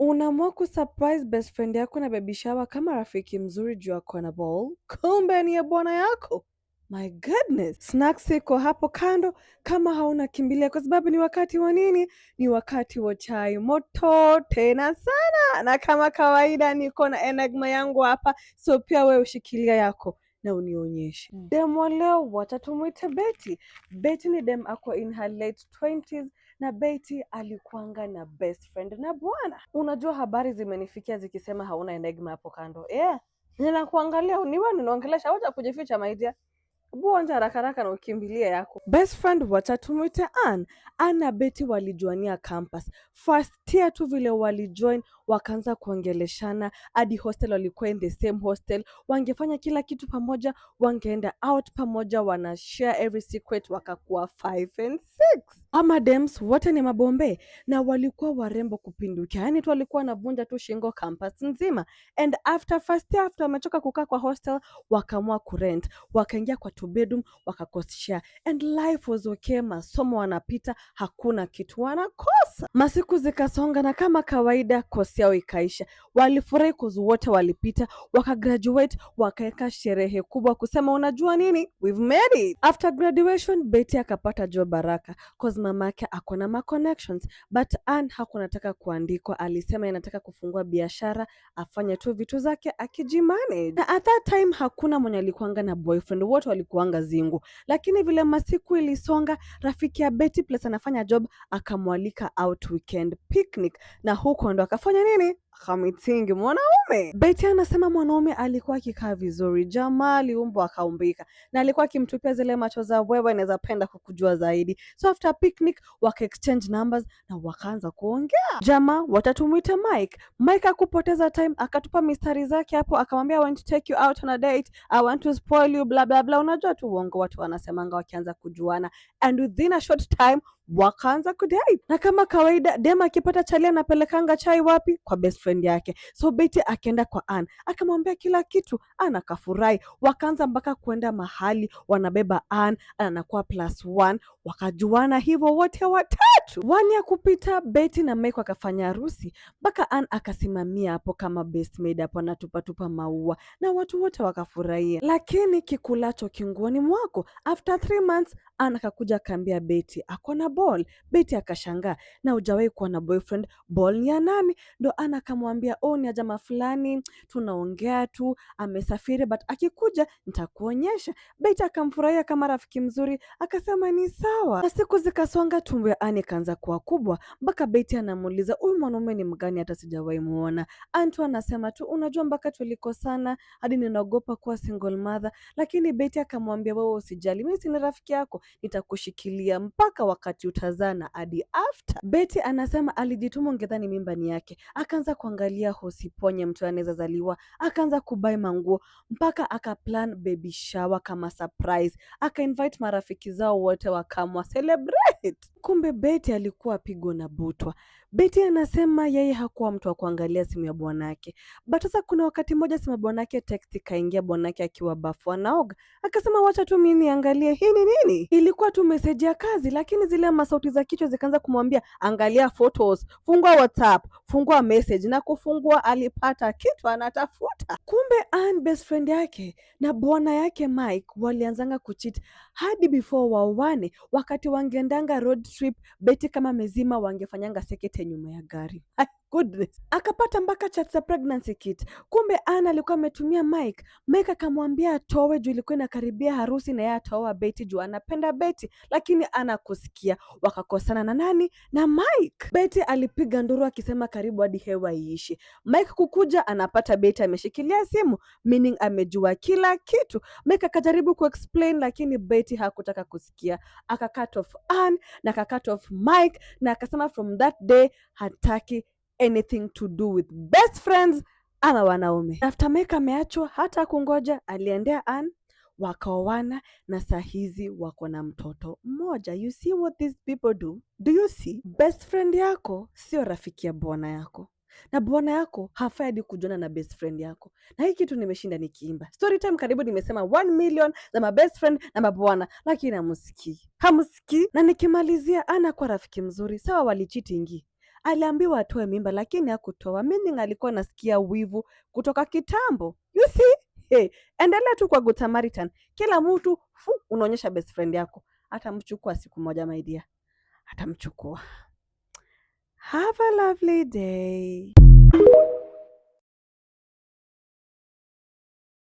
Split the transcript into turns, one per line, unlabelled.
Unaamua kusurprise best friend yako na baby shower kama rafiki mzuri juu ako na ball, kumbe ni ya bwana yako. My goodness. Snacks iko hapo kando kama hauna kimbilia, kwa sababu ni wakati wa nini? Ni wakati wa chai moto tena sana, na kama kawaida niko na enigma yangu hapa, so pia wewe ushikilia yako na unionyeshe. Dem wa leo wacha tumuite Betty. Betty ni dem ako in her late 20s na Betty alikuanga na best friend na bwana. Unajua habari zimenifikia zikisema hauna enigma hapo kando. Ninakuangalia ni wewe unaongelesha, wacha kujificha my dear. Buonja haraka na ukimbilie yako. Best friend wacha tumuite Ann. Ann na Betty walijuania campus. First year tu vile walijoin wakaanza kuongeleshana hadi hostel, walikuwa in the same hostel. Wangefanya kila kitu pamoja, wangeenda out pamoja, wana share every secret, wakakuwa 5 and 6. Ama dems wote ni mabombe na walikuwa warembo kupindukia. Yaani tu walikuwa wanavunja tu shingo campus nzima. And after first year, after wamechoka kukaa kwa hostel, wakaamua kurent. Wakaingia kwa 2 bedroom, wakakosishare. And life was okay, masomo wanapita, hakuna kitu wanakosa. Masiku zikasonga na kama kawaida kosi yao ikaisha. Walifurahi cause wote walipita, wakagraduate, wakaeka sherehe kubwa kusema unajua nini? We've made it. After graduation, Betty akapata job haraka cause mamake ako na ma connections, but Ann hakunataka kuandikwa, alisema anataka kufungua biashara, afanye tu vitu zake akijimanage. Na at that time hakuna mwenye alikuanga na boyfriend, wote walikuanga zingu. Lakini vile masiku ilisonga, rafiki ya Betty plus anafanya job akamwalika out weekend picnic, na huko ndo akafanya nini? Akamitingi mwanaume. Betty anasema mwanaume alikuwa akikaa vizuri, jamaa aliumbwa akaumbika, na alikuwa akimtupia zile macho za wewe naweza penda kukujua zaidi. So after picnic waka exchange numbers na wakaanza kuongea. Jamaa watatumuita Mike. Mike akupoteza time, akatupa mistari zake hapo, akamwambia I want to take you out on a date, I want to spoil you, bla bla bla. Unajua tu uongo watu wanasemanga wakianza kujuana, and within a short time wakaanza kudate. Na kama kawaida dem akipata chali anapelekanga chai wapi? Kwa best friend yake. So Betty akaenda kwa Ann, akamwambia kila kitu. Ann akafurahi, wakaanza mpaka kuenda mahali wanabeba Ann anakuwa +1, wakajuana hivyo wote watatu. 1 year kupita, Betty na Mike wakafanya harusi, mpaka Ann akasimamia hapo kama best maid hapo, anatupa maua na watu wote wakafurahia. Lakini kikulacho kinguoni mwako, after 3 months Ann akakuja akaambia Betty ako na ball. Betty akashangaa, na hujawahi kuwa na boyfriend, ball ni ya nani? Ndo Ann akamwambia ni ya jamaa fulani, tunaongea tu, amesafiri but akikuja nitakuonyesha. Betty akamfurahia kama rafiki mzuri, akasema ni sawa. Na siku zikasonga, tumbo ya Ann ikaanza kuwa kubwa, mpaka Betty anamuuliza huyu mwanaume ni mgani, hata sijawahi muona. Ann tu anasema tu unajua mpaka tulikosana hadi ninaogopa kuwa single mother. Lakini Betty akamwambia wewe usijali, mimi si ni rafiki yako, nitakushikilia mpaka wakati utazaa na hadi after. Betty anasema alijituma ungedhani mimba ni yake, akaanza kuangalia hosiponye mtu anaweza zaliwa, akaanza kubai manguo, mpaka akaplan baby shower kama surprise, akainvite marafiki zao wote wakamwa celebrate. Kumbe Betty alikuwa pigo na butwa. Betty anasema yeye hakuwa mtu wa kuangalia simu ya bwanake, but sasa kuna wakati mmoja simu ya bwanake text kaingia, bwanake akiwa bafu anaoga, akasema wacha tu mimi niangalie hii ni nini. Ilikuwa tu message ya kazi, lakini zile masauti za kichwa zikaanza kumwambia angalia photos, fungua WhatsApp, fungua message, na kufungua alipata kitu anatafuta. Kumbe Ann best friend yake na bwana yake Mike walianzanga kucheat hadi before waoane. Wakati wangeendanga road trip, Betty kama mezima wangefanyanga sekete nyuma ya gari. Goodness. Akapata mpaka chat za pregnancy kit. Kumbe Ann alikuwa ametumia Mike. Mike akamwambia atoe juu ilikuwa inakaribia harusi na yeye ataoa Betty juu anapenda Betty, lakini anakusikia. Wakakosana na nani? Na Mike. Betty alipiga nduru akisema karibu hadi hewa iishi. Mike kukuja anapata Betty ameshikilia simu, meaning amejua kila kitu. Mike akajaribu kuexplain lakini Betty hakutaka kusikia. Akacut off Ann na akacut off Mike na akasema from that day hataki anything to do with best friends ama wanaume. After Mike ameachwa, hata kungoja, aliendea Ann, wakaoana na saa hizi wako na mtoto mmoja. You see what these people do? Do you see? Best friend yako sio rafiki ya bwana yako, na bwana yako hafai hadi kujuana na best friend yako. Na hii kitu nimeshinda nikiimba story time karibu nimesema 1 million za my best friend na mabwana, lakini hamsikii. Na nikimalizia, Ann kwa rafiki mzuri, sawa walichitingi, Aliambiwa atoe mimba lakini hakutoa, meaning alikuwa nasikia wivu kutoka kitambo. You see? Hey, endelea tu kwa Good Samaritan. Kila mtu unaonyesha best friend yako. Atamchukua siku moja, my dear. Atamchukua. Have a lovely day.